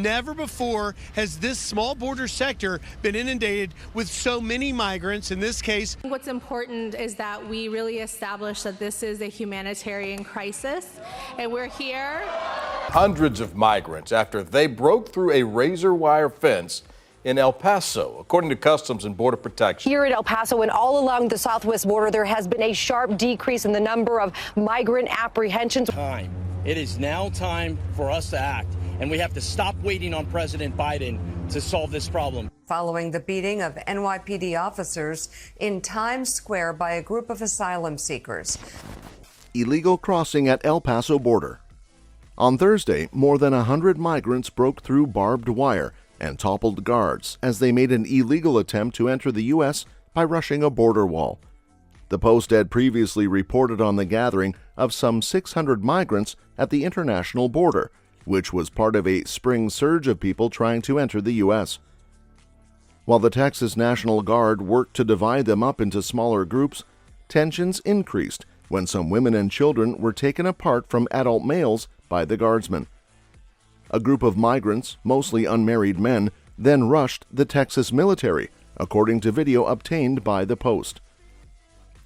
Never before has this small border sector been inundated with so many migrants. In this case, what's important is that we really establish that this is a humanitarian crisis, and we're here. Hundreds of migrants after they broke through a razor wire fence in El Paso, according to Customs and Border Protection. Here in El Paso and all along the southwest border, there has been a sharp decrease in the number of migrant apprehensions. It is now time for us to act, and we have to stop waiting on President Biden to solve this problem. Following the beating of NYPD officers in Times Square by a group of asylum seekers. Illegal crossing at El Paso border. On Thursday, more than 100 migrants broke through barbed wire and toppled guards as they made an illegal attempt to enter the U.S. by rushing a border wall. The Post had previously reported on the gathering of some 600 migrants at the international border, which was part of a spring surge of people trying to enter the U.S. While the Texas National Guard worked to divide them up into smaller groups, tensions increased when some women and children were taken apart from adult males by the guardsmen. A group of migrants, mostly unmarried men, then rushed the Texas military, according to video obtained by the Post.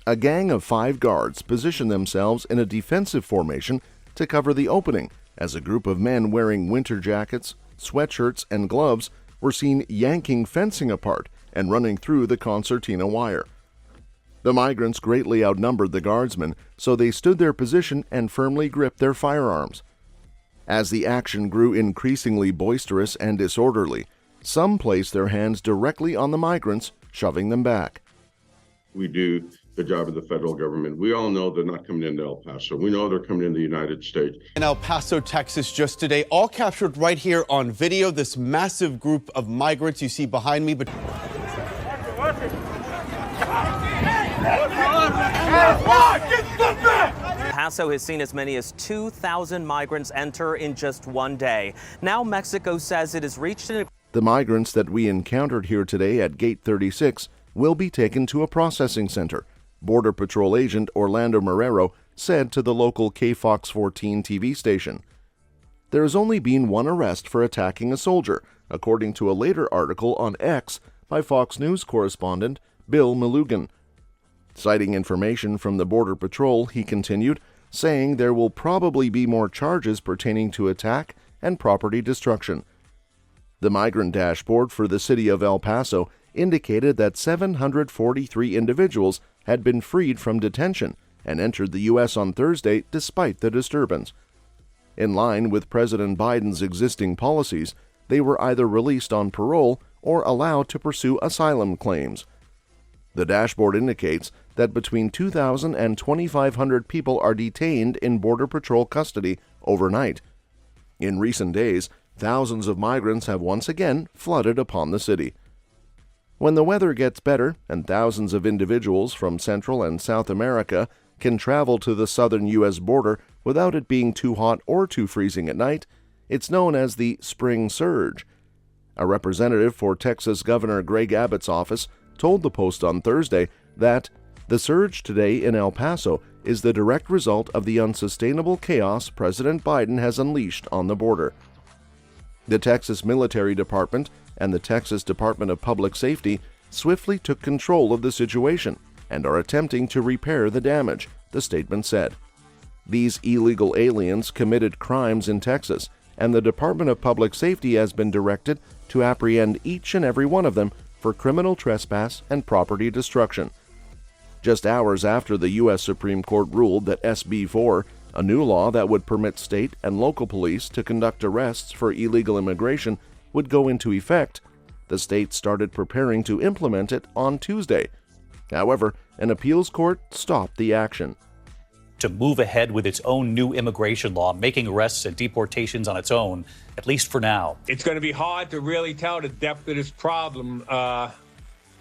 A gang of 5 guards positioned themselves in a defensive formation to cover the opening as a group of men wearing winter jackets, sweatshirts, and gloves were seen yanking fencing apart and running through the concertina wire. The migrants greatly outnumbered the guardsmen, so they stood their position and firmly gripped their firearms. As the action grew increasingly boisterous and disorderly, some placed their hands directly on the migrants, shoving them back. We do the job of the federal government. We all know they're not coming into El Paso. We know they're coming into the United States. In El Paso, Texas, just today, all captured right here on video, this massive group of migrants you see behind me. But Paso has seen as many as 2,000 migrants enter in just one day. Now Mexico says it has reached an... The migrants that we encountered here today at Gate 36 will be taken to a processing center, Border Patrol agent Orlando Marrero said to the local KFOX 14 TV station. There has only been one arrest for attacking a soldier, according to a later article on X by Fox News correspondent Bill Malugan. Citing information from the Border Patrol, he continued, saying there will probably be more charges pertaining to attack and property destruction. The migrant dashboard for the city of El Paso indicated that 743 individuals had been freed from detention and entered the U.S. on Thursday despite the disturbance. In line with President Biden's existing policies, they were either released on parole or allowed to pursue asylum claims. The dashboard indicates that between 2,000 and 2,500 people are detained in Border Patrol custody overnight. In recent days, thousands of migrants have once again flooded upon the city. When the weather gets better and thousands of individuals from Central and South America can travel to the southern U.S. border without it being too hot or too freezing at night, it's known as the spring surge. A representative for Texas Governor Greg Abbott's office told the Post on Thursday that the surge today in El Paso is the direct result of the unsustainable chaos President Biden has unleashed on the border. The Texas Military Department and the Texas Department of Public Safety swiftly took control of the situation and are attempting to repair the damage, the statement said. These illegal aliens committed crimes in Texas, and the Department of Public Safety has been directed to apprehend each and every one of them for criminal trespass and property destruction. Just hours after the U.S. Supreme Court ruled that SB 4, a new law that would permit state and local police to conduct arrests for illegal immigration, would go into effect, the state started preparing to implement it on Tuesday. However, an appeals court stopped the action. To move ahead with its own new immigration law, making arrests and deportations on its own, at least for now. It's going to be hard to really tell the depth of this problem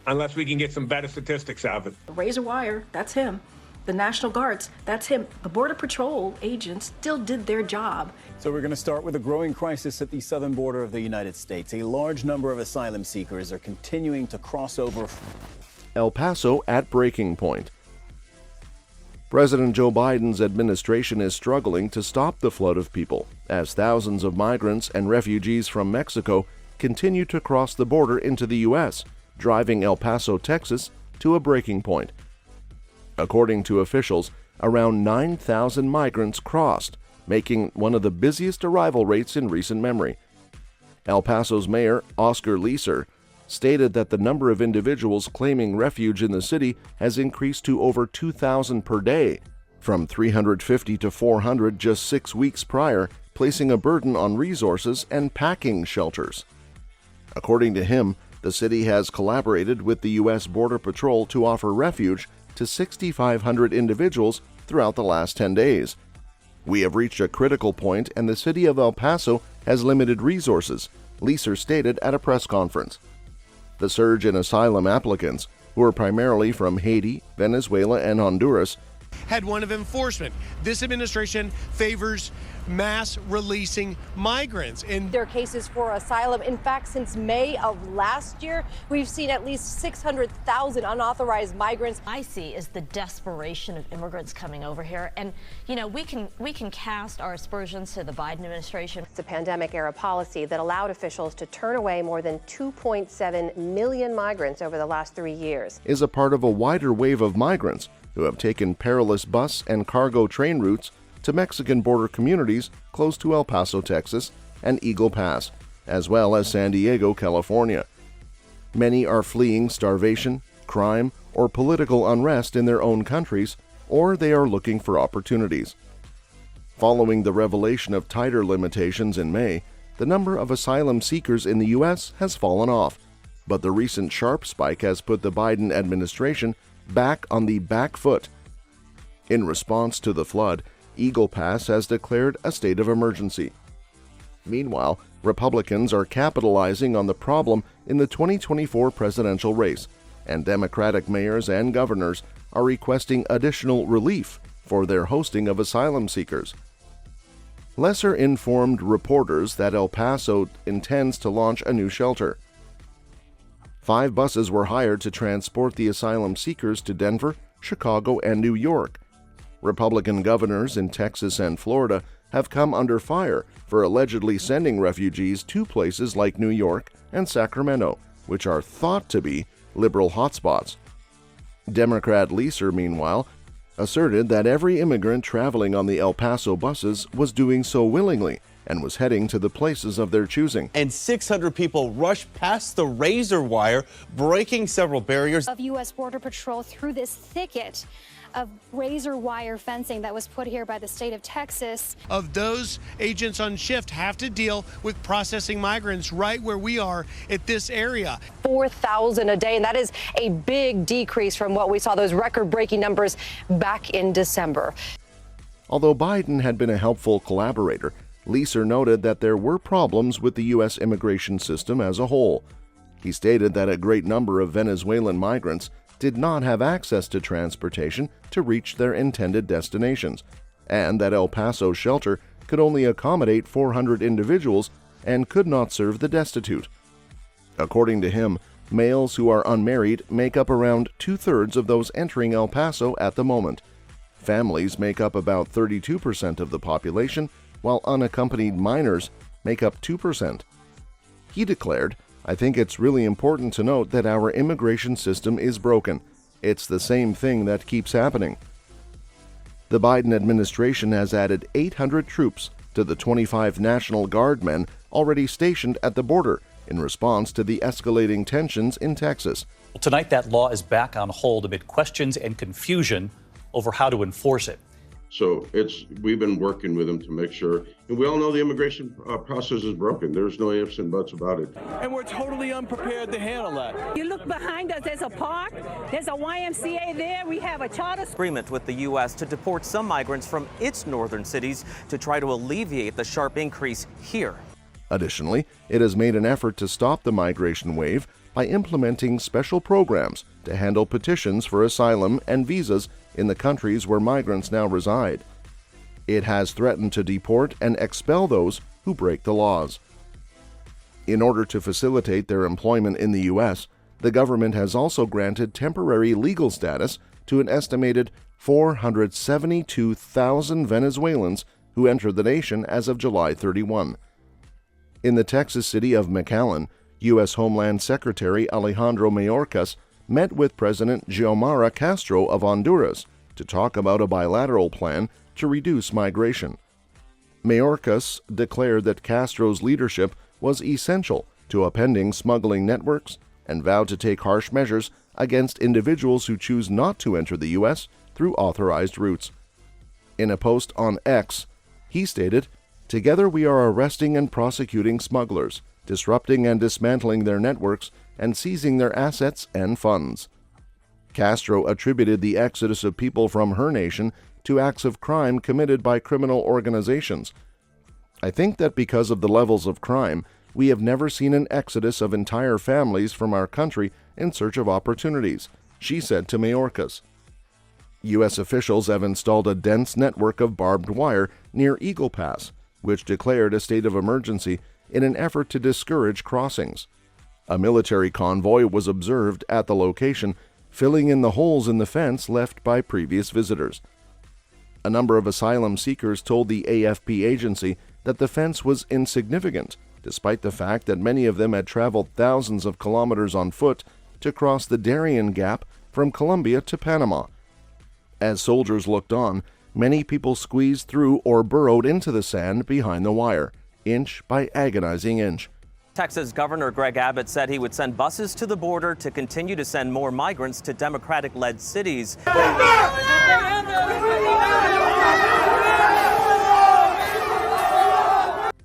unless we can get some better statistics of it. Razor wire, that's him. The National Guards, that's him. The Border Patrol agents still did their job. So we're going to start with a growing crisis at the southern border of the United States. A large number of asylum seekers are continuing to cross over. El Paso at breaking point. President Joe Biden's administration is struggling to stop the flood of people as thousands of migrants and refugees from Mexico continue to cross the border into the U.S., driving El Paso, Texas, to a breaking point. According to officials, around 9,000 migrants crossed, making one of the busiest arrival rates in recent memory. El Paso's mayor, Oscar Leeser, stated that the number of individuals claiming refuge in the city has increased to over 2,000 per day, from 350 to 400 just 6 weeks prior, placing a burden on resources and packing shelters. According to him, the city has collaborated with the U.S. Border Patrol to offer refuge to 6,500 individuals throughout the last 10 days. "We have reached a critical point and the city of El Paso has limited resources," Leeser stated at a press conference. The surge in asylum applicants, who are primarily from Haiti, Venezuela, and Honduras, had one of enforcement. This administration favors mass releasing migrants. And their cases for asylum. In fact, since May of last year, we've seen at least 600,000 unauthorized migrants. I see is the desperation of immigrants coming over here. And, you know, we can cast our aspersions to the Biden administration. It's a pandemic-era policy that allowed officials to turn away more than 2.7 million migrants over the last 3 years. is a part of a wider wave of migrants who have taken perilous bus and cargo train routes to Mexican border communities close to El Paso, Texas, and Eagle Pass, as well as San Diego, California. Many are fleeing starvation, crime, or political unrest in their own countries, or they are looking for opportunities. Following the revelation of tighter limitations in May, the number of asylum seekers in the U.S. has fallen off, but the recent sharp spike has put the Biden administration back on the back foot. In response to the flood, Eagle Pass has declared a state of emergency. Meanwhile, Republicans are capitalizing on the problem in the 2024 presidential race, and Democratic mayors and governors are requesting additional relief for their hosting of asylum seekers. Lesser-informed reporters that El Paso intends to launch a new shelter. 5 buses were hired to transport the asylum seekers to Denver, Chicago, and New York. Republican governors in Texas and Florida have come under fire for allegedly sending refugees to places like New York and Sacramento, which are thought to be liberal hotspots. Democrat Leeser, meanwhile, asserted that every immigrant traveling on the El Paso buses was doing so willingly and was heading to the places of their choosing. And 600 people rushed past the razor wire, breaking several barriers. Of U.S. Border Patrol through this thicket of razor wire fencing that was put here by the state of Texas. Of those agents on shift have to deal with processing migrants right where we are at this area. 4,000 a day, and that is a big decrease from what we saw, those record-breaking numbers back in December. Although Biden had been a helpful collaborator, Leeser noted that there were problems with the U.S. immigration system as a whole. He stated that a great number of Venezuelan migrants did not have access to transportation to reach their intended destinations, and that El Paso shelter could only accommodate 400 individuals and could not serve the destitute. According to him, males who are unmarried make up around 2/3 of those entering El Paso at the moment. Families make up about 32% of the population, while unaccompanied minors make up 2%. He declared, "I think it's really important to note that our immigration system is broken. It's the same thing that keeps happening." The Biden administration has added 800 troops to the 25 National Guard men already stationed at the border in response to the escalating tensions in Texas. Tonight, that law is back on hold amid questions and confusion over how to enforce it. So we've been working with them to make sure, and we all know the immigration process is broken. There's no ifs and buts about it. And we're totally unprepared to handle that. You look behind us, there's a park, there's a YMCA there, we have a charter Agreement with the U.S. to deport some migrants from its northern cities to try to alleviate the sharp increase here. Additionally, it has made an effort to stop the migration wave by implementing special programs to handle petitions for asylum and visas in the countries where migrants now reside. It has threatened to deport and expel those who break the laws. In order to facilitate their employment in the U.S., the government has also granted temporary legal status to an estimated 472,000 Venezuelans who entered the nation as of July 31. In the Texas city of McAllen, U.S. Homeland Secretary Alejandro Mayorkas met with President Xiomara Castro of Honduras to talk about a bilateral plan to reduce migration. Mayorkas declared that Castro's leadership was essential to upending smuggling networks and vowed to take harsh measures against individuals who choose not to enter the U.S. through authorized routes. In a post on X, he stated, "Together we are arresting and prosecuting smugglers, disrupting and dismantling their networks, and seizing their assets and funds." Castro attributed the exodus of people from her nation to acts of crime committed by criminal organizations. "I think that because of the levels of crime, we have never seen an exodus of entire families from our country in search of opportunities," she said to Mayorkas. U.S. officials have installed a dense network of barbed wire near Eagle Pass, which declared a state of emergency in an effort to discourage crossings. A military convoy was observed at the location, filling in the holes in the fence left by previous visitors. A number of asylum seekers told the AFP agency that the fence was insignificant, despite the fact that many of them had traveled thousands of kilometers on foot to cross the Darien Gap from Colombia to Panama. As soldiers looked on, many people squeezed through or burrowed into the sand behind the wire, inch by agonizing inch. Texas Governor Greg Abbott said he would send buses to the border to continue to send more migrants to Democratic-led cities.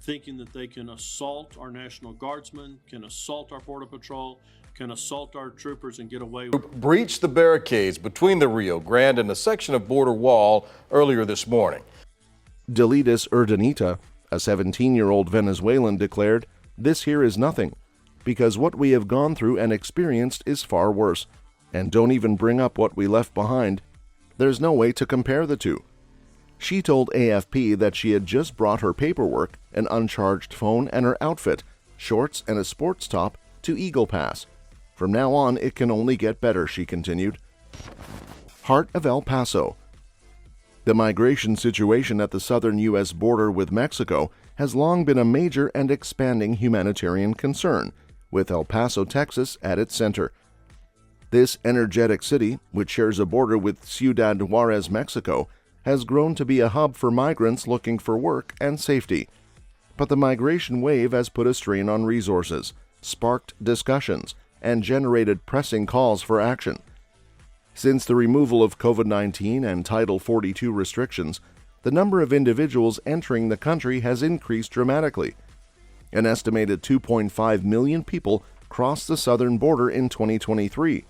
Thinking that they can assault our National Guardsmen, can assault our Border Patrol, can assault our troopers and get away with it. Breached the barricades between the Rio Grande and a section of border wall earlier this morning. Delitis Urdanita, a 17-year-old Venezuelan, declared, "This here is nothing, because what we have gone through and experienced is far worse, and don't even bring up what we left behind. There's no way to compare the two." She told AFP that she had just brought her paperwork, an uncharged phone, and her outfit, shorts and a sports top, to Eagle Pass. "From now on, it can only get better," she continued. Heart of El Paso. The migration situation at the southern U.S. border with Mexico has long been a major and expanding humanitarian concern, with El Paso, Texas, at its center. This energetic city, which shares a border with Ciudad Juarez, Mexico, has grown to be a hub for migrants looking for work and safety. But the migration wave has put a strain on resources, sparked discussions, and generated pressing calls for action. Since the removal of COVID-19 and Title 42 restrictions, the number of individuals entering the country has increased dramatically. An estimated 2.5 million people crossed the southern border in 2023.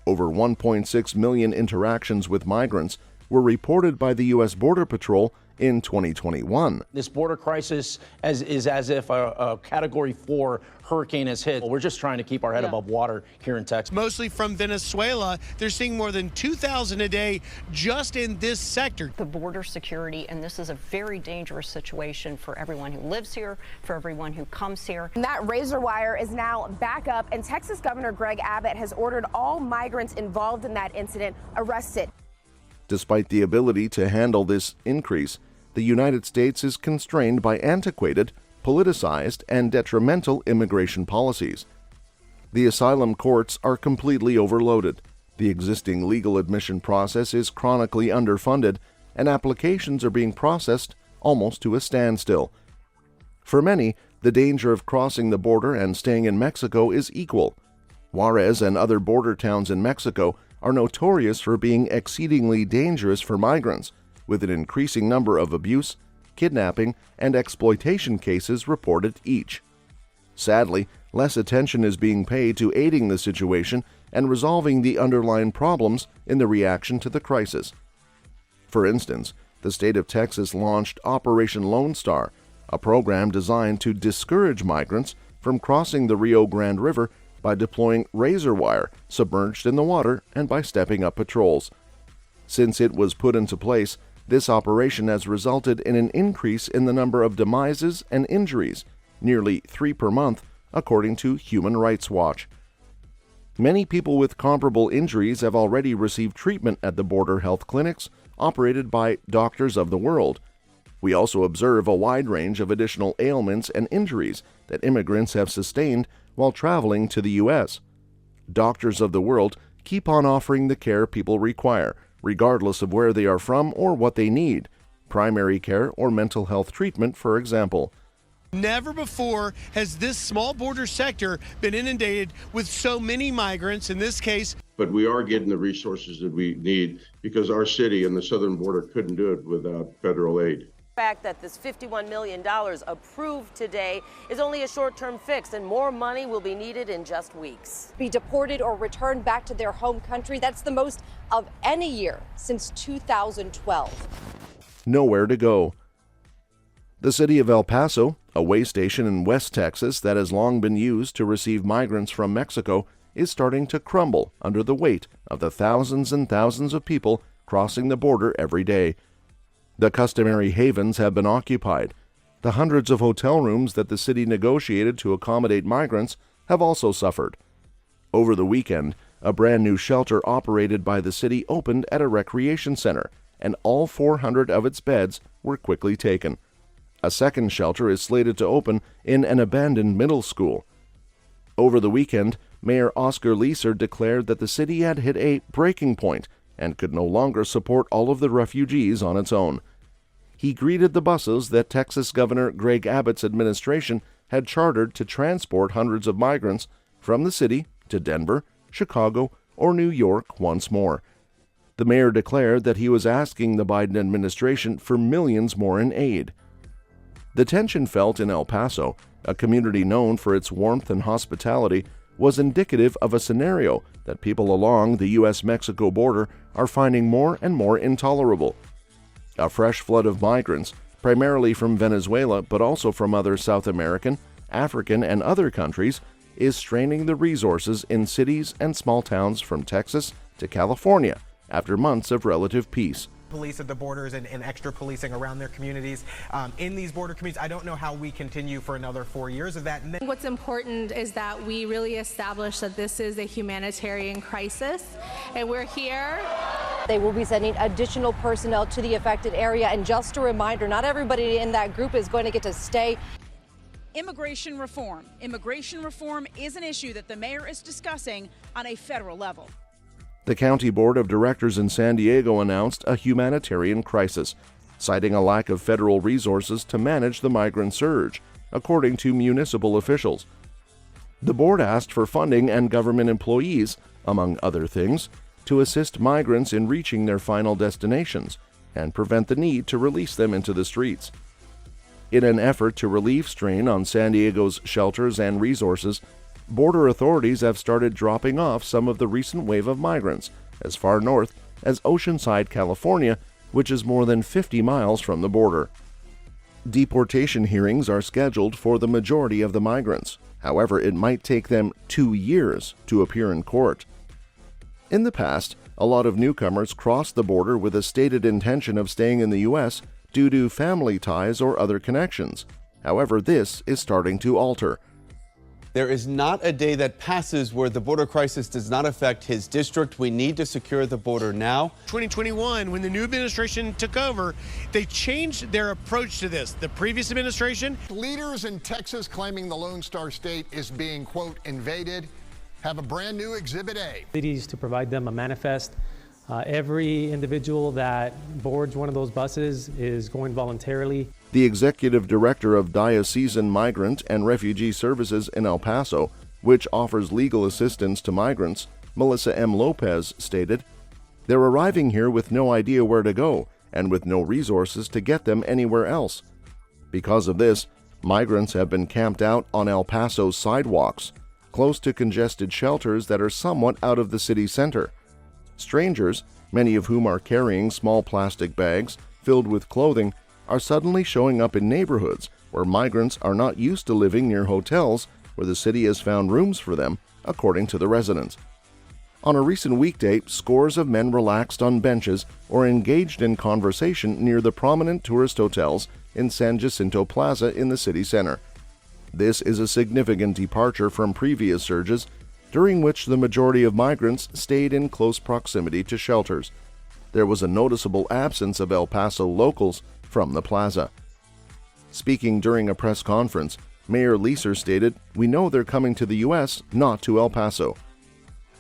Over 1.6 million interactions with migrants were reported by the U.S. Border Patrol in 2021. This border crisis is as if a Category 4 hurricane has hit. We're just trying to keep our head above water here in Texas. Mostly from Venezuela, they're seeing more than 2,000 a day just in this sector. The border security, and this is a very dangerous situation for everyone who lives here, for everyone who comes here. And that razor wire is now back up, and Texas Governor Greg Abbott has ordered all migrants involved in that incident arrested. Despite the ability to handle this increase, the United States is constrained by antiquated, politicized, and detrimental immigration policies. The asylum courts are completely overloaded, the existing legal admission process is chronically underfunded, and applications are being processed almost to a standstill. For many, the danger of crossing the border and staying in Mexico is equal. Juarez and other border towns in Mexico are notorious for being exceedingly dangerous for migrants, with an increasing number of abuse, kidnapping, and exploitation cases reported each. Sadly, less attention is being paid to aiding the situation and resolving the underlying problems in the reaction to the crisis. For instance, the state of Texas launched Operation Lone Star, a program designed to discourage migrants from crossing the Rio Grande River by deploying razor wire submerged in the water and by stepping up patrols. Since it was put into place, this operation has resulted in an increase in the number of demises and injuries, nearly 3 per month, according to Human Rights Watch. Many people with comparable injuries have already received treatment at the border health clinics operated by Doctors of the World. We also observe a wide range of additional ailments and injuries that immigrants have sustained while traveling to the U.S. Doctors of the World keep on offering the care people require, regardless of where they are from or what they need, primary care or mental health treatment, for example. Never before has this small border sector been inundated with so many migrants, in this case. But we are getting the resources that we need because our city and the southern border couldn't do it without federal aid. The fact that this $51 million approved today is only a short-term fix, and more money will be needed in just weeks. Be deported or returned back to their home country. That's the most of any year since 2012. Nowhere to go. The city of El Paso, a way station in West Texas that has long been used to receive migrants from Mexico, is starting to crumble under the weight of the thousands and thousands of people crossing the border every day. The customary havens have been occupied. The hundreds of hotel rooms that the city negotiated to accommodate migrants have also suffered. Over the weekend, a brand new shelter operated by the city opened at a recreation center, and all 400 of its beds were quickly taken. A second shelter is slated to open in an abandoned middle school. Over the weekend, Mayor Oscar Leeser declared that the city had hit a breaking point and could no longer support all of the refugees on its own. He greeted the buses that Texas Governor Greg Abbott's administration had chartered to transport hundreds of migrants from the city to Denver, Chicago, or New York once more. The mayor declared that he was asking the Biden administration for millions more in aid. The tension felt in El Paso, a community known for its warmth and hospitality, was indicative of a scenario that people along the U.S.-Mexico border are finding more and more intolerable. A fresh flood of migrants, primarily from Venezuela but also from other South American, African, and other countries, is straining the resources in cities and small towns from Texas to California after months of relative peace. Police at the borders and extra policing around their communities. In these border communities, I don't know how we continue for another 4 years of that. What's important is that we really establish that this is a humanitarian crisis, and we're here. They will be sending additional personnel to the affected area, and just a reminder, not everybody in that group is going to get to stay. Immigration reform. Immigration reform is an issue that the mayor is discussing on a federal level. The county board of directors in San Diego announced a humanitarian crisis, citing a lack of federal resources to manage the migrant surge, according to municipal officials. The board asked for funding and government employees, among other things, to assist migrants in reaching their final destinations and prevent the need to release them into the streets. In an effort to relieve strain on San Diego's shelters and resources, border authorities have started dropping off some of the recent wave of migrants as far north as Oceanside, California, which is more than 50 miles from the border. Deportation hearings are scheduled for the majority of the migrants. However, it might take them 2 years to appear in court. In the past, a lot of newcomers crossed the border with a stated intention of staying in the U.S. due to family ties or other connections. However, this is starting to alter. There is not a day that passes where the border crisis does not affect his district. We need to secure the border now. 2021, when the new administration took over, they changed their approach to this. The previous administration. Leaders in Texas claiming the Lone Star State is being, quote, invaded, have a brand new Exhibit A. Cities to provide them a manifest. Every individual that boards one of those buses is going voluntarily. The executive director of Diocesan Migrant and Refugee Services in El Paso, which offers legal assistance to migrants, Melissa M. Lopez, stated, "They're arriving here with no idea where to go and with no resources to get them anywhere else. Because of this, migrants have been camped out on El Paso's sidewalks, close to congested shelters that are somewhat out of the city center. Strangers, many of whom are carrying small plastic bags filled with clothing, are suddenly showing up in neighborhoods where migrants are not used to living near hotels where the city has found rooms for them, according to the residents. On a recent weekday, scores of men relaxed on benches or engaged in conversation near the prominent tourist hotels in San Jacinto Plaza in the city center. This is a significant departure from previous surges, during which the majority of migrants stayed in close proximity to shelters. There was a noticeable absence of El Paso locals from the plaza. Speaking during a press conference, Mayor Leeser stated, "We know they're coming to the U.S., not to El Paso."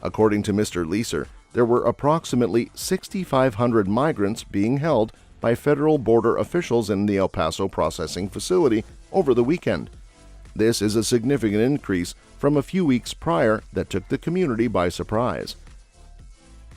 According to Mr. Leeser, there were approximately 6,500 migrants being held by federal border officials in the El Paso processing facility over the weekend. This is a significant increase from a few weeks prior that took the community by surprise.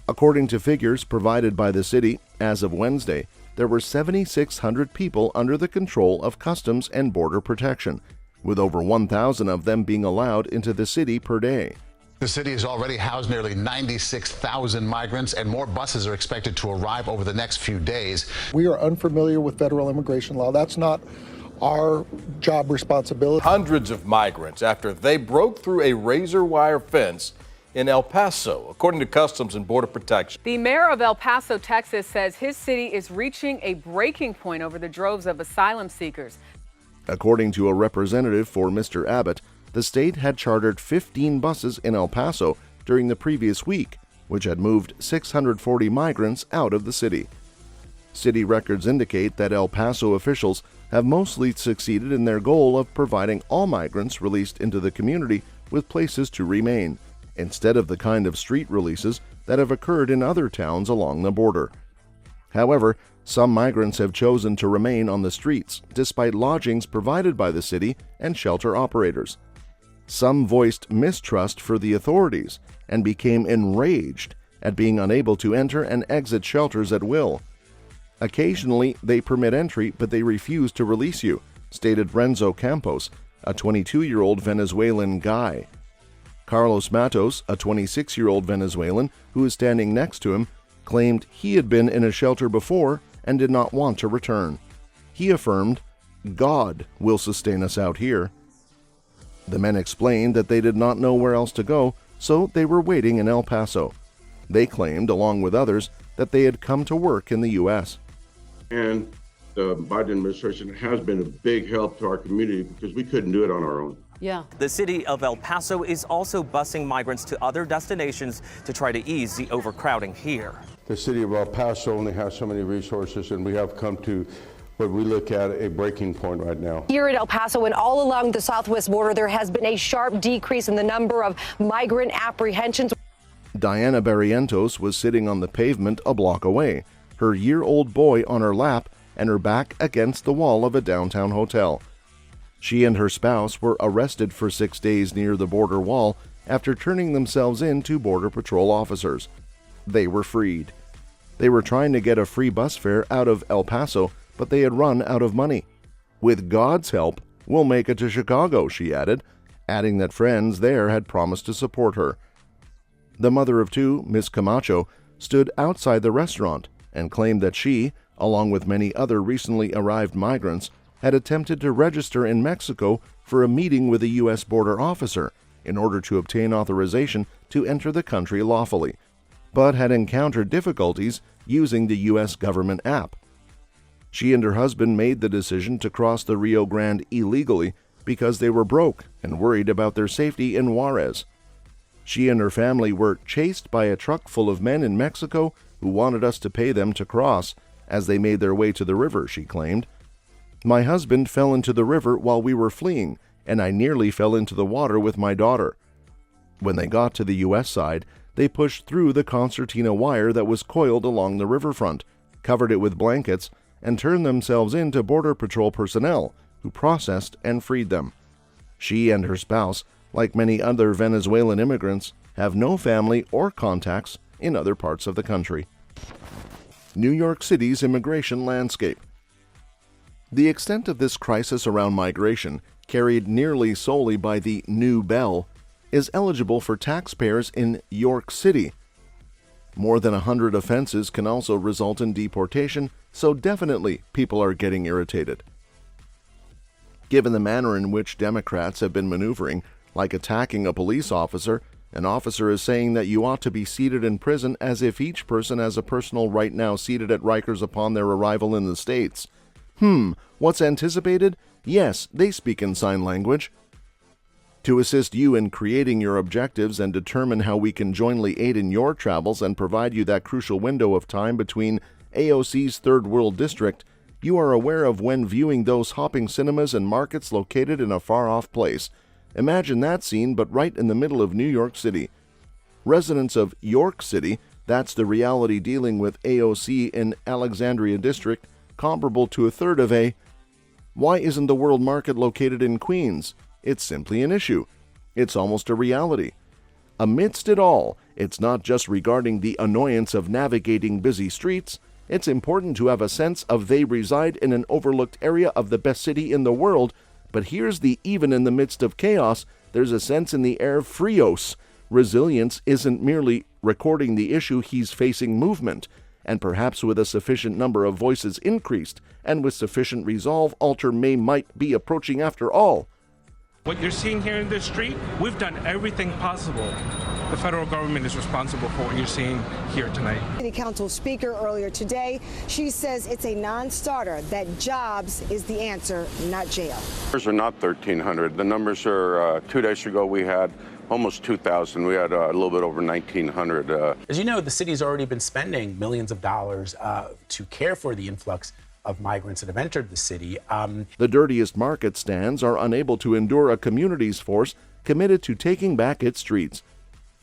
According to figures provided by the city, as of Wednesday, there were 7,600 people under the control of Customs and Border Protection, with over 1,000 of them being allowed into the city per day. The city has already housed nearly 96,000 migrants, and more buses are expected to arrive over the next few days. We are unfamiliar with federal immigration law. That's not our job responsibility. Hundreds of migrants after they broke through a razor wire fence in El Paso, according to Customs and Border Protection. The mayor of El Paso, Texas, says his city is reaching a breaking point over the droves of asylum seekers. According to a representative for Mr. Abbott, the state had chartered 15 buses in El Paso during the previous week, which had moved 640 migrants out of the city. City records indicate that El Paso officials have mostly succeeded in their goal of providing all migrants released into the community with places to remain, instead of the kind of street releases that have occurred in other towns along the border. However, some migrants have chosen to remain on the streets despite lodgings provided by the city and shelter operators. Some voiced mistrust for the authorities and became enraged at being unable to enter and exit shelters at will. Occasionally, they permit entry, but they refuse to release you, stated Renzo Campos, a 22-year-old Venezuelan guy. Carlos Matos, a 26-year-old Venezuelan who is standing next to him, claimed he had been in a shelter before and did not want to return. He affirmed, "God will sustain us out here." The men explained that they did not know where else to go, so they were waiting in El Paso. They claimed, along with others, that they had come to work in the U.S. And the Biden administration has been a big help to our community because we couldn't do it on our own. Yeah. The city of El Paso is also busing migrants to other destinations to try to ease the overcrowding here. The city of El Paso only has so many resources, and we have come to what we look at a breaking point right now. Here at El Paso and all along the southwest border, there has been a sharp decrease in the number of migrant apprehensions. Diana Barrientos was sitting on the pavement a block away, her year-old boy on her lap and her back against the wall of a downtown hotel. She and her spouse were arrested for 6 days near the border wall after turning themselves in to Border Patrol officers. They were freed. They were trying to get a free bus fare out of El Paso, but they had run out of money. "With God's help, we'll make it to Chicago," she added, adding that friends there had promised to support her. The mother of two, Miss Camacho, stood outside the restaurant and claimed that she, along with many other recently arrived migrants, had attempted to register in Mexico for a meeting with a U.S. border officer in order to obtain authorization to enter the country lawfully, but had encountered difficulties using the U.S. government app. She and her husband made the decision to cross the Rio Grande illegally because they were broke and worried about their safety in Juarez. She and her family were chased by a truck full of men in Mexico who wanted us to pay them to cross as they made their way to the river, she claimed. "My husband fell into the river while we were fleeing, and I nearly fell into the water with my daughter." When they got to the U.S. side, they pushed through the concertina wire that was coiled along the riverfront, covered it with blankets, and turned themselves in to Border Patrol personnel, who processed and freed them. She and her spouse, like many other Venezuelan immigrants, have no family or contacts in other parts of the country. New York City's immigration landscape. The extent of this crisis around migration, carried nearly solely by the New Bell, is eligible for taxpayers in York City. More than 100 offenses can also result in deportation, so definitely people are getting irritated. Given the manner in which Democrats have been maneuvering, like attacking a police officer, an officer is saying that you ought to be seated in prison as if each person has a personal right now seated at Rikers upon their arrival in the States. What's anticipated? Yes, they speak in sign language. To assist you in creating your objectives and determine how we can jointly aid in your travels and provide you that crucial window of time between AOC's Third World District, you are aware of when viewing those hopping cinemas and markets located in a far-off place. Imagine that scene, but right in the middle of New York City. Residents of York City, that's the reality dealing with AOC in Alexandria District, comparable to a third of a... Why isn't the World Market located in Queens? It's simply an issue. It's almost a reality. Amidst it all, it's not just regarding the annoyance of navigating busy streets. It's important to have a sense of they reside in an overlooked area of the best city in the world, but here's the even in the midst of chaos, there's a sense in the air frios. Resilience isn't merely recording the issue he's facing movement, and perhaps with a sufficient number of voices increased, and with sufficient resolve, alter might be approaching after all. What you're seeing here in this street, we've done everything possible. The federal government is responsible for what you're seeing here tonight. City Council Speaker earlier today, she says it's a non-starter, that jobs is the answer, not jail. Numbers are not 1,300. The numbers are, 2 days ago we had almost 2,000. We had a little bit over 1,900. As you know, the city's already been spending millions of dollars to care for the influx of migrants that have entered the city. The dirtiest market stands are unable to endure a community's force committed to taking back its streets.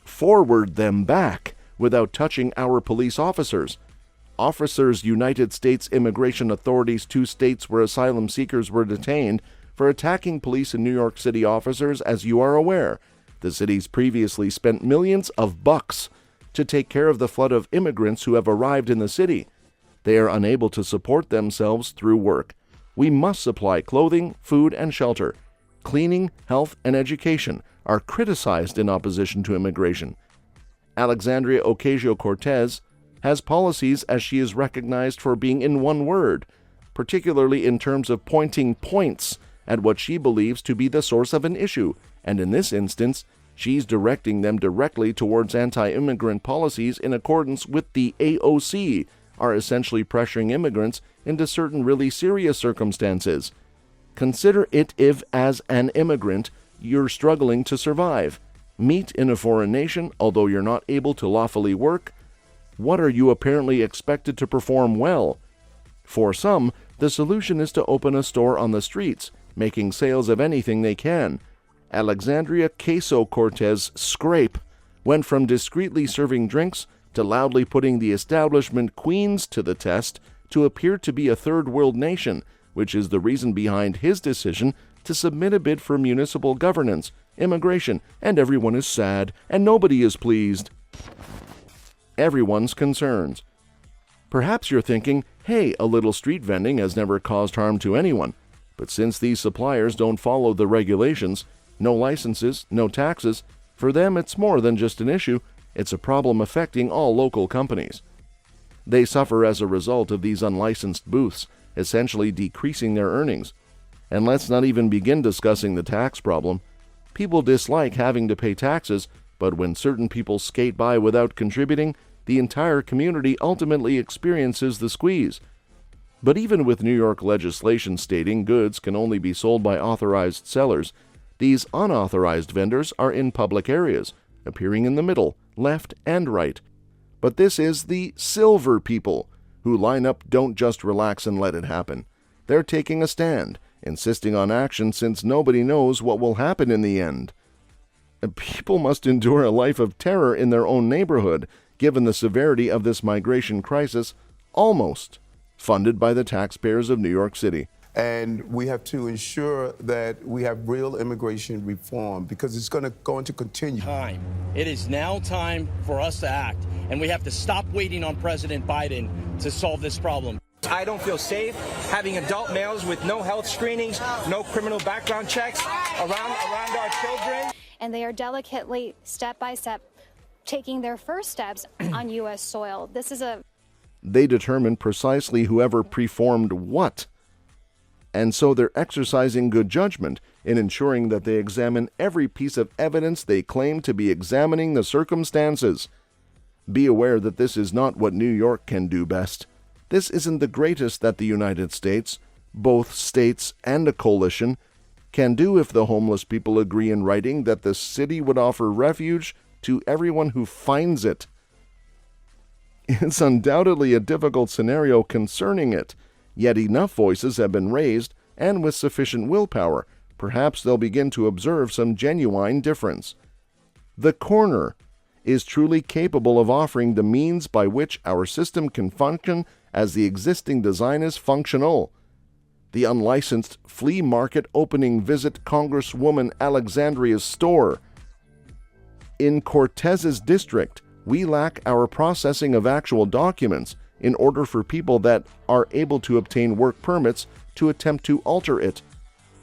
Forward them back without touching our police officers. Officers United States Immigration Authority's 2 states where asylum seekers were detained for attacking police and New York City officers, as you are aware. The city's previously spent millions of bucks to take care of the flood of immigrants who have arrived in the city. They are unable to support themselves through work. We must supply clothing, food, and shelter. Cleaning, health, and education are criticized in opposition to immigration. Alexandria Ocasio-Cortez has policies as she is recognized for being in one word, particularly in terms of pointing points at what she believes to be the source of an issue, and in this instance, she's directing them directly towards anti-immigrant policies in accordance with the AOC, are essentially pressuring immigrants into certain really serious circumstances. Consider it if, as an immigrant, you're struggling to survive. Meet in a foreign nation, although you're not able to lawfully work. What are you apparently expected to perform well? For some, the solution is to open a store on the streets, making sales of anything they can. Alexandria Ocasio-Cortez scrape went from discreetly serving drinks to loudly putting the establishment queens to the test to appear to be a third world nation, which is the reason behind his decision to submit a bid for municipal governance, immigration, and everyone is sad and nobody is pleased. Everyone's concerns. Perhaps you're thinking, hey, a little street vending has never caused harm to anyone. But since these suppliers don't follow the regulations, no licenses, no taxes, for them it's more than just an issue. It's a problem affecting all local companies. They suffer as a result of these unlicensed booths, essentially decreasing their earnings. And let's not even begin discussing the tax problem. People dislike having to pay taxes, but when certain people skate by without contributing, the entire community ultimately experiences the squeeze. But even with New York legislation stating goods can only be sold by authorized sellers, these unauthorized vendors are in public areas, appearing in the middle, left, and right. But this is the silver people, who line up, don't just relax and let it happen. They're taking a stand, insisting on action since nobody knows what will happen in the end. People must endure a life of terror in their own neighborhood, given the severity of this migration crisis, almost funded by the taxpayers of New York City. And we have to ensure that we have real immigration reform because it's going to continue. It is now time for us to act, and we have to stop waiting on President Biden to solve this problem. I don't feel safe having adult males with no health screenings, no criminal background checks around our children. And they are delicately, step by step, taking their first steps on U.S. soil. They determine precisely whoever performed what. And so they're exercising good judgment in ensuring that they examine every piece of evidence they claim to be examining the circumstances. Be aware that this is not what New York can do best. This isn't the greatest that the United States, both states and a coalition, can do if the homeless people agree in writing that the city would offer refuge to everyone who finds it. It's undoubtedly a difficult scenario concerning it, yet enough voices have been raised, and with sufficient willpower, perhaps they'll begin to observe some genuine difference. The corner is truly capable of offering the means by which our system can function as the existing design is functional. The unlicensed flea market opening visit Congresswoman Alexandria's store. In Cortez's district, we lack our processing of actual documents in order for people that are able to obtain work permits to attempt to alter it.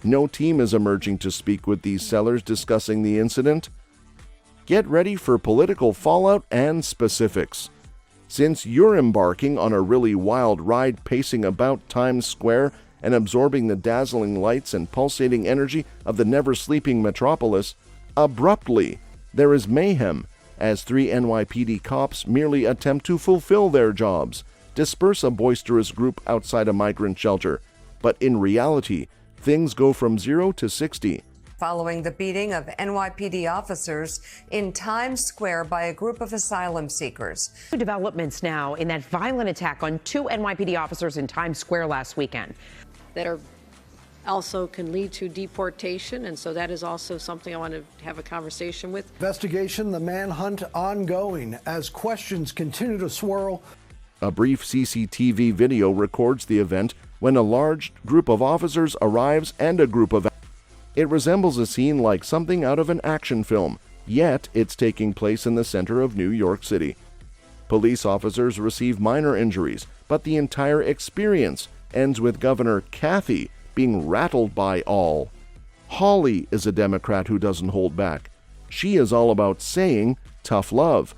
No team is emerging to speak with these sellers discussing the incident. Get ready for political fallout and specifics. Since you're embarking on a really wild ride pacing about Times Square and absorbing the dazzling lights and pulsating energy of the never-sleeping metropolis, abruptly there is mayhem as 3 NYPD cops merely attempt to fulfill their jobs, disperse a boisterous group outside a migrant shelter. But in reality, things go from 0 to 60. Following the beating of NYPD officers in Times Square by a group of asylum seekers. Developments now in that violent attack on 2 NYPD officers in Times Square last weekend. That are also can lead to deportation, and so that is also something I want to have a conversation with. Investigation, the manhunt ongoing as questions continue to swirl. A brief CCTV video records the event when a large group of officers arrives and a group of... It resembles a scene like something out of an action film, yet it's taking place in the center of New York City. Police officers receive minor injuries, but the entire experience ends with Governor Kathy being rattled by all. Holly is a Democrat who doesn't hold back. She is all about saying tough love.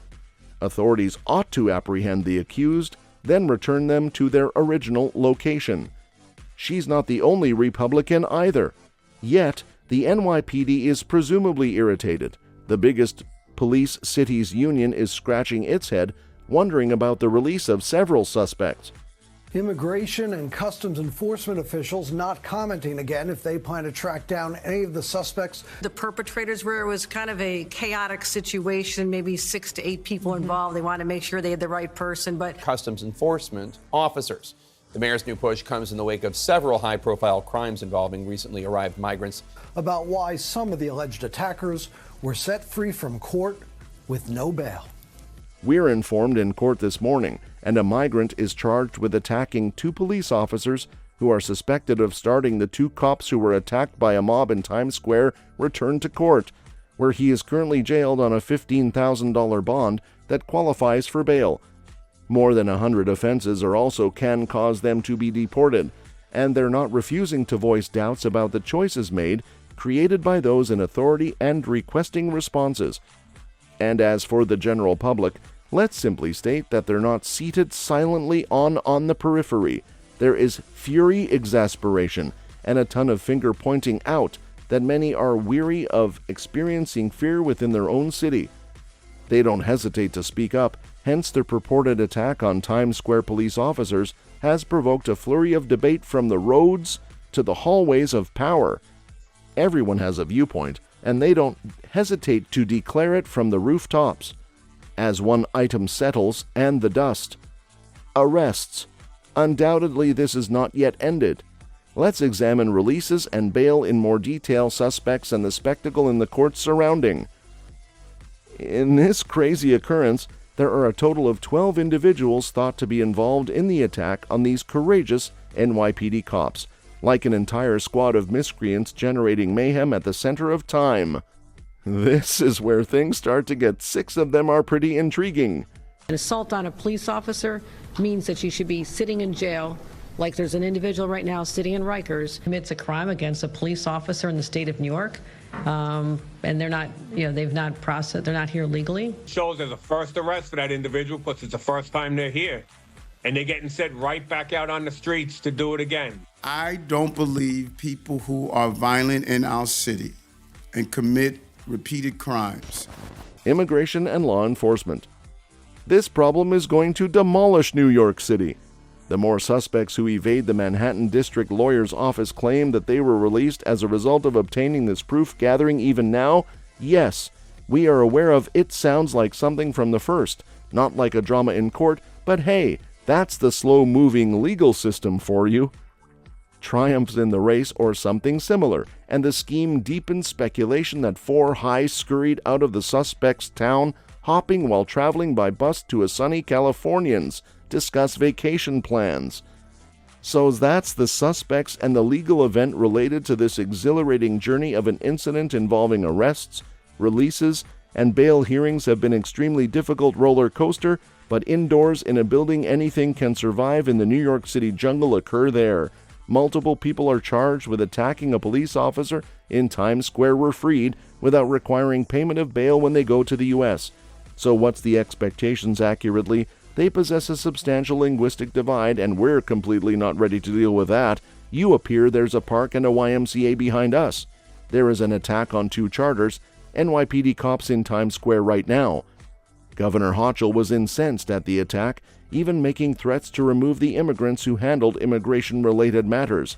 Authorities ought to apprehend the accused, then return them to their original location. She's not the only Republican either. Yet, the NYPD is presumably irritated. The biggest police cities union is scratching its head, wondering about the release of several suspects. Immigration and Customs Enforcement officials not commenting again if they plan to track down any of the suspects. The perpetrators, where it was kind of a chaotic situation, maybe 6 to 8 people involved. They wanted to make sure they had the right person, but... Customs Enforcement officers. The mayor's new push comes in the wake of several high-profile crimes involving recently arrived migrants. About why some of the alleged attackers were set free from court with no bail. We're informed in court this morning, and a migrant is charged with attacking 2 police officers who are suspected of starting the 2 cops who were attacked by a mob in Times Square returned to court, where he is currently jailed on a $15,000 bond that qualifies for bail. More than 100 offenses can cause them to be deported, and they're not refusing to voice doubts about the choices made, created by those in authority and requesting responses. And as for the general public, let's simply state that they're not seated silently on the periphery. There is fury, exasperation, and a ton of finger-pointing out that many are weary of experiencing fear within their own city. They don't hesitate to speak up, hence the purported attack on Times Square police officers has provoked a flurry of debate from the roads to the hallways of power. Everyone has a viewpoint, and they don't hesitate to declare it from the rooftops. As one item settles and the dust. Arrests. Undoubtedly, this is not yet ended. Let's examine releases and bail in more detail, suspects, and the spectacle in the courts surrounding. In this crazy occurrence, there are a total of 12 individuals thought to be involved in the attack on these courageous NYPD cops, like an entire squad of miscreants generating mayhem at the center of time. This is where things start to get 6 of them are pretty intriguing. An assault on a police officer means that you should be sitting in jail, like there's an individual right now sitting in Rikers, commits a crime against a police officer in the state of New York, and they're not, they've not processed, they're not here legally. Shows as a first arrest for that individual because it's the first time they're here. And they're getting sent right back out on the streets to do it again. I don't believe people who are violent in our city and commit repeated crimes. Immigration and law enforcement. This problem is going to demolish New York City. The more suspects who evade the Manhattan District Lawyer's Office claim that they were released as a result of obtaining this proof gathering even now? Yes, we are aware of it. Sounds like something from the first, not like a drama in court, but hey, that's the slow-moving legal system for you. Triumphs in the race or something similar, and the scheme deepens speculation that 4 highs scurried out of the suspect's town, hopping while traveling by bus to a sunny Californians, discuss vacation plans. So that's the suspects and the legal event related to this exhilarating journey of an incident involving arrests, releases, and bail hearings have been extremely difficult roller coaster, but indoors in a building anything can survive in the New York City jungle occur there. Multiple people are charged with attacking a police officer in Times Square were freed without requiring payment of bail when they go to the U.S. So what's the expectations accurately? They possess a substantial linguistic divide, and we're completely not ready to deal with that. You appear there's a park and a YMCA behind us. There is an attack on 2 charters, NYPD cops in Times Square right now. Governor Hochul was incensed at the attack, even making threats to remove the immigrants who handled immigration-related matters.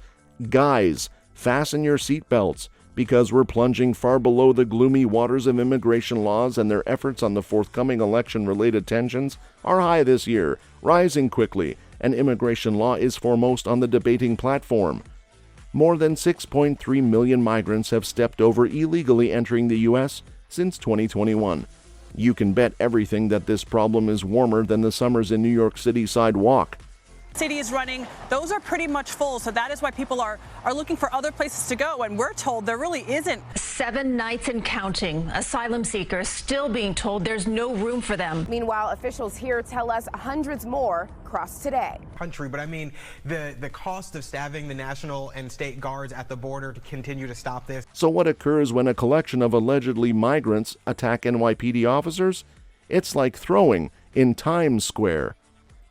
Guys, fasten your seatbelts, because we're plunging far below the gloomy waters of immigration laws, and their efforts on the forthcoming election-related tensions are high this year, rising quickly, and immigration law is foremost on the debating platform. More than 6.3 million migrants have stepped over illegally entering the U.S. since 2021. You can bet everything that this problem is warmer than the summers in New York City sidewalk. City is running, those are pretty much full, so that is why people are looking for other places to go, and we're told there really isn't. 7 nights and counting. Asylum seekers still being told there's no room for them. Meanwhile, officials here tell us hundreds more crossed today. But I mean, the cost of staffing the National and state guards at the border to continue to stop this. So what occurs when a collection of allegedly migrants attack NYPD officers? It's like throwing in Times Square.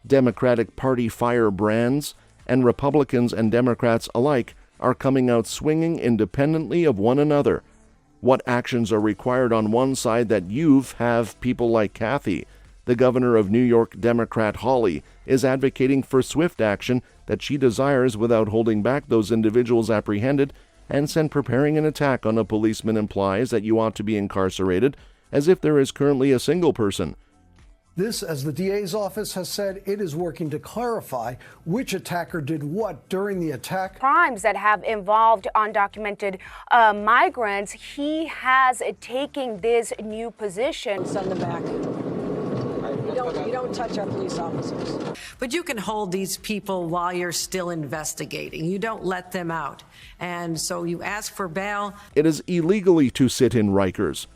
Democratic Party firebrands and Republicans and Democrats alike are coming out swinging independently of one another. What actions are required on one side that have people like Kathy? The governor of New York, Democrat Hawley, is advocating for swift action that she desires without holding back those individuals apprehended, and sent preparing an attack on a policeman implies that you ought to be incarcerated, as if there is currently a single person. This, as the DA's office has said, it is working to clarify which attacker did what during the attack. Crimes that have involved undocumented migrants, he has taken this new position. Send them back. You don't touch our police officers. But you can hold these people while you're still investigating. You don't let them out. And so you ask for bail. It is illegally to sit in Rikers.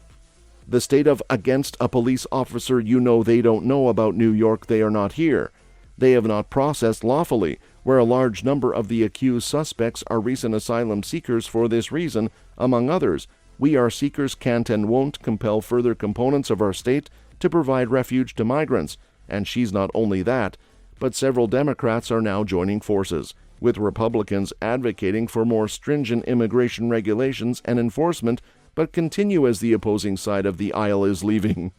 The state of against a police officer you know they don't know about New York, they are not here. They have not processed lawfully, where a large number of the accused suspects are recent asylum seekers for this reason, among others. We, our seekers, can't and won't compel further components of our state to provide refuge to migrants. And she's not only that, but several Democrats are now joining forces, with Republicans advocating for more stringent immigration regulations and enforcement, but continue as the opposing side of the aisle is leaving.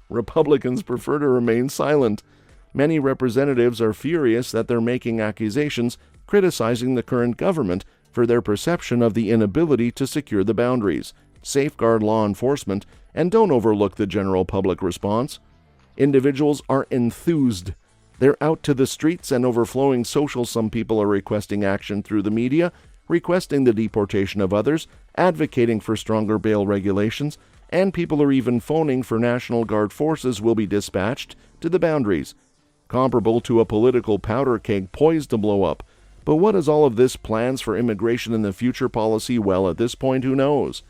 Republicans prefer to remain silent. Many representatives are furious that they're making accusations criticizing the current government for their perception of the inability to secure the boundaries, safeguard law enforcement, and don't overlook the general public response. Individuals are enthused. They're out to the streets and overflowing social. Some people are requesting action through the media, requesting the deportation of others, advocating for stronger bail regulations, and people are even phoning for National Guard forces will be dispatched to the boundaries, comparable to a political powder keg poised to blow up. But what is all of this plans for immigration in the future policy? Well, at this point, who knows?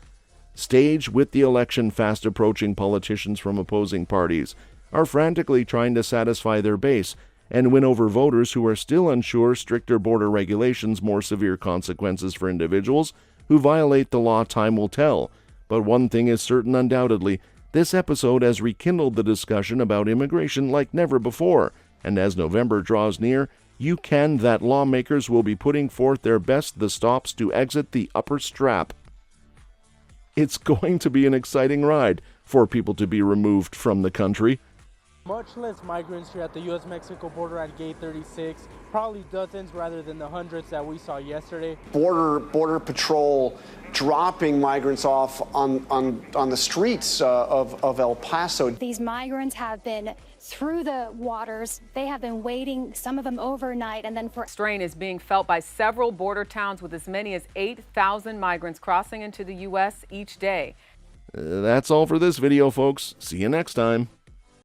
Stage with the election fast approaching, politicians from opposing parties are frantically trying to satisfy their base and win over voters who are still unsure. Stricter border regulations, more severe consequences for individuals who violate the law, time will tell. But one thing is certain undoubtedly, this episode has rekindled the discussion about immigration like never before, and as November draws near, that lawmakers will be putting forth their best the stops to exit the upper strap. It's going to be an exciting ride for people to be removed from the country. Much less migrants here at the U.S.-Mexico border at Gate 36, probably dozens rather than the hundreds that we saw yesterday. Border Patrol dropping migrants off on the streets of El Paso. These migrants have been through the waters. They have been waiting, some of them overnight, and then for... Strain is being felt by several border towns with as many as 8,000 migrants crossing into the U.S. each day. That's all for this video, folks. See you next time.